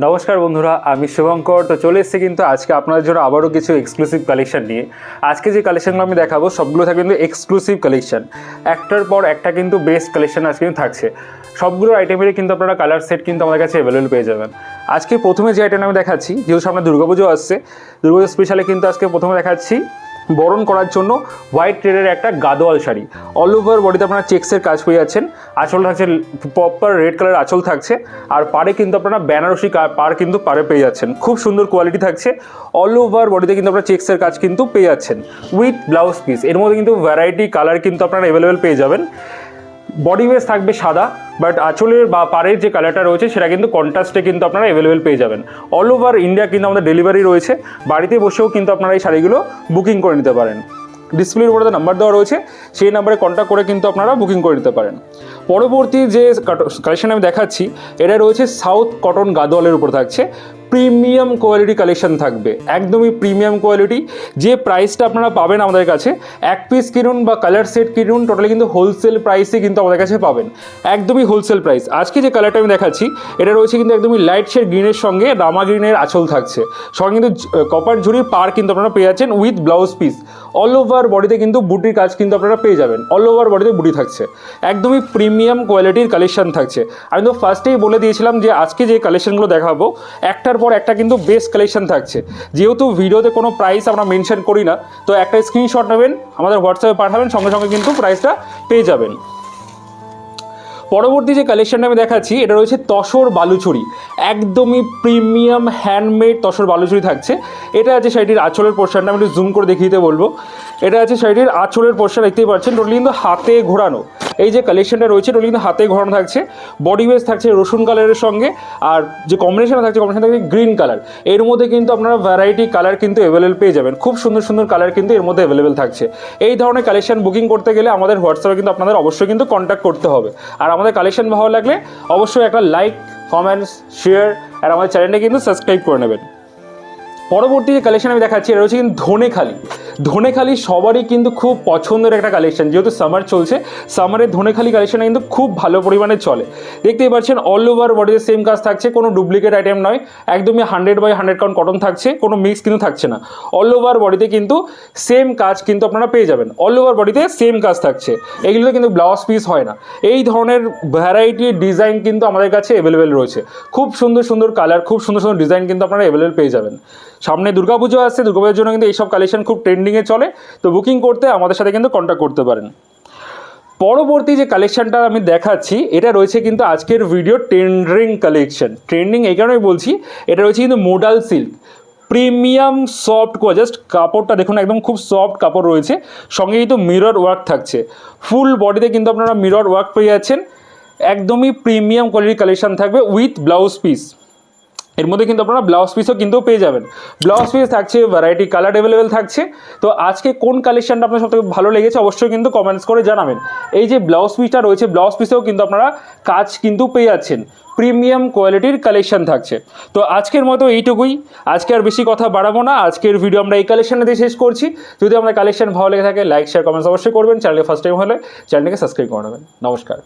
নমস্কার বন্ধুরা, আমি শুভঙ্কর। তো চলে এসেছি কিন্তু আজকে আপনাদের জন্য আবারও কিছু এক্সক্লুসিভ কালেকশন নিয়ে। আজকে যে কালেকশনগুলো আমি দেখাবো সবগুলো থাকবে কিন্তু এক্সক্লুসিভ কালেকশন, একটার পর একটা কিন্তু বেস্ট কালেকশন আজকে কিন্তু থাকছে। সবগুলো আইটেমেরই কিন্তু আপনারা কালার সেট কিন্তু আমাদের কাছে অ্যাভেলেবল পেয়ে যাবেন। আজকে প্রথমে যে আইটেম আমি দেখাচ্ছি, যেহেতু সামনে দুর্গাপুজো আসছে, দুর্গাপুজো স্পেশালে কিন্তু আজকে প্রথমে দেখাচ্ছি বরণ করার জন্য হোয়াইট রেডের একটা গাদোয়াল শাড়ি। অল ওভার বডিতে আপনারা চেক্সের কাজ পেয়ে যাচ্ছেন। আঁচল থাকছে প্রপার রেড কালার আঁচল থাকছে, আর পাড়ে কিন্তু আপনারা বেনারসি পাড় কিন্তু পাড়ে পেয়ে যাচ্ছেন। খুব সুন্দর কোয়ালিটি থাকছে। অল ওভার বডিতে কিন্তু আপনারা চেক্সের কাজ কিন্তু পেয়ে যাচ্ছেন উইথ ব্লাউজ পিস। এর মধ্যে কিন্তু ভ্যারাইটি কালার কিন্তু আপনারা অ্যাভেলেবেল পেয়ে যাবেন। বডি ওয়েস থাকবে সাদা, বাট আঁচলের বা পাড়ের যে কালারটা রয়েছে সেটা কিন্তু কন্ট্রাস্টে কিন্তু আপনারা অ্যাভেলেবেল পেয়ে যাবেন। অল ওভার ইন্ডিয়া কিন্তু আমাদের ডেলিভারি রয়েছে। বাড়িতে বসেও কিন্তু আপনারা এই শাড়িগুলো বুকিং করে নিতে পারেন। ডিসপ্লের উপরে নাম্বার দেওয়া রয়েছে, সেই নাম্বারে কন্ট্যাক্ট করে কিন্তু আপনারা বুকিং করে নিতে পারেন। পরবর্তী যে কালেকশন আমি দেখাচ্ছি, এটা রয়েছে সাউথ কটন গাদোয়ালের উপর থাকছে। প্রিমিয়াম কোয়ালিটি কালেকশন থাকবে, একদমই প্রিমিয়াম কোয়ালিটি। যে প্রাইসটা আপনারা পাবেন আমাদের কাছে, এক পিস কিনুন বা কালার সেট কিনুন, টোটালি কিন্তু হোলসেল প্রাইসে কিন্তু আমাদের কাছে পাবেন, একদমই হোলসেল প্রাইস। আজকে যে কালারটা আমি দেখাচ্ছি, এটা রয়েছে কিন্তু একদমই লাইট শেড গ্রিনের সঙ্গে রামা গ্রিনের আঁচল থাকছে, সঙ্গে কিন্তু কপার ঝুড়ির পার কিন্তু আপনারা পেয়ে যাচ্ছেন with blouse piece. All over বডিতে কিন্তু বুটির কাজ কিন্তু আপনারা পেয়ে যাবেন। অল ওভার বডিতে বুটি থাকছে, একদমই প্রিমিয়াম কোয়ালিটির কালেকশন থাকছে। আমি তো ফার্স্টেই বলে দিয়েছিলাম যে আজকে যে কালেকশনগুলো দেখাবো একটার পর একটা কিন্তু বেস্ট কালেকশন থাকছে। যেহেতু ভিডিওতে কোনো প্রাইস আমরা মেনশন করি না, তো একটা স্ক্রিনশট নেবেন, আমাদের হোয়াটসঅ্যাপে পাঠাবেন, সঙ্গে সঙ্গে কিন্তু প্রাইসটা পেয়ে যাবেন। পরবর্তী যে কালেকশনটা আমি দেখাচ্ছি, এটা রয়েছে তসর বালুচুরি। একদমই প্রিমিয়াম হ্যান্ডমেড তসর বালুচুরি থাকছে। এটা আছে শাড়িটির আঁচলের পোর্শনটা, আমি একটু জুম করে দেখিয়ে দিতে বলবো। এটা আছে শাড়িটির আঁচলের পোর্শন, দেখতেই পাচ্ছেন টোটালি কিন্তু হাতে ঘোরানো। এই যে কালেকশনটা রয়েছে টোটালি কিন্তু হাতে ঘোরানো থাকছে। বডি ওয়েস থাকছে রসুন কালারের সঙ্গে, আর যে কম্বিনেশন থাকছে গ্রিন কালার। এর মধ্যে কিন্তু আপনারা ভ্যারাইটি কালার কিন্তু অ্যাভেলেবল পেয়ে যাবেন। খুব সুন্দর সুন্দর কালার কিন্তু এর মধ্যে অ্যাভেলেবল থাকছে। এই ধরনের কালেকশন বুকিং করতে গেলে আমাদের হোয়াটসঅ্যাপে কিন্তু আপনাদের অবশ্যই কিন্তু কন্ট্যাক্ট করতে হবে। আর আমাদের কালেকশন ভালো লাগলে অবশ্যই একটা লাইক, কমেন্টস, শেয়ার আর আমাদের চ্যানেলটা কিন্তু সাবস্ক্রাইব করে নেবেন। পরবর্তী যে কালেকশন আমি দেখাচ্ছি, এটা হচ্ছে কিন্তু ধনেখালি। ধনেখালি সবারই কিন্তু খুব পছন্দের একটা কালেকশন। যেহেতু সামার চলছে, সামারের ধনেখালি কালেকশনটা কিন্তু খুব ভালো পরিমাণে চলে। দেখতেই পাচ্ছেন অল ওভার বডিতে সেম কাজ থাকছে, কোনো ডুপ্লিকেট আইটেম নয়, একদমই 100/100 কাউন্ট কটন থাকছে, কোনো মিক্স কিন্তু থাকছে না। অল ওভার বডিতে কিন্তু সেম কাজ কিন্তু আপনারা পেয়ে যাবেন। অল ওভার বডিতে সেম কাজ থাকছে, এগুলোতে কিন্তু ব্লাউজ পিস হয় না। এই ধরনের ভ্যারাইটি ডিজাইন কিন্তু আমাদের কাছে অ্যাভেলেবেল রয়েছে। খুব সুন্দর সুন্দর কালার, খুব সুন্দর সুন্দর ডিজাইন কিন্তু আপনারা অ্যাভেলেবেল পেয়ে যাবেন। সামনে দুর্গাপুজো আসছে, দুর্গাপুজোর জন্য কিন্তু এইসব কালেকশন খুব ট্রেন্ডিংয়ে চলে। তো বুকিং করতে আমাদের সাথে কিন্তু কন্ট্যাক্ট করতে পারেন। পরবর্তী যে কালেকশনটা আমি দেখাচ্ছি, এটা রয়েছে কিন্তু আজকের ভিডিও ট্রেন্ডিং কালেকশন। ট্রেন্ডিং এই কারণেই বলছি, এটা রয়েছে কিন্তু modal silk, premium soft just কাপড়টা দেখুন, একদম খুব সফট কাপড় রয়েছে, সঙ্গে কিন্তু মিরর ওয়ার্ক থাকছে। ফুল বডিতে কিন্তু আপনারা মিরর ওয়ার্ক পেয়ে যাচ্ছেন। একদমই প্রিমিয়াম কোয়ালিটির কালেকশন থাকবে উইথ ব্লাউজ পিস। এর মধ্যে কিন্তু আপনারা ব্লাউজ পিসও কিন্তু পেয়ে যাবেন। ব্লাউজ পিস থাকছে, ভ্যারাইটি কালার অ্যাভেলেবেল থাকছে। তো আজকে কোন কালেকশনটা আপনার সবথেকে ভালো লেগেছে অবশ্যই কিন্তু কমেন্টস করে জানাবেন। এই যে ব্লাউজ পিসটা রয়েছে, ব্লাউজ পিসেও কিন্তু আপনারা কাজ কিন্তু পেয়ে যাচ্ছেন। প্রিমিয়াম কোয়ালিটির কালেকশন থাকছে। তো আজকের মতো এইটুকুই, আজকে আর বেশি কথা বাড়াবো না। আজকের ভিডিও আমরা এই কালেকশনটা দিয়ে শেষ করছি। যদি আমাদের কালেকশন ভালো লেগে থাকে, লাইক, শেয়ার, কমেন্টস অবশ্যই করবেন। চ্যানেলে ফার্স্ট টাইম হলে চ্যানেলকে সাবস্ক্রাইব করে নেবেন। নমস্কার।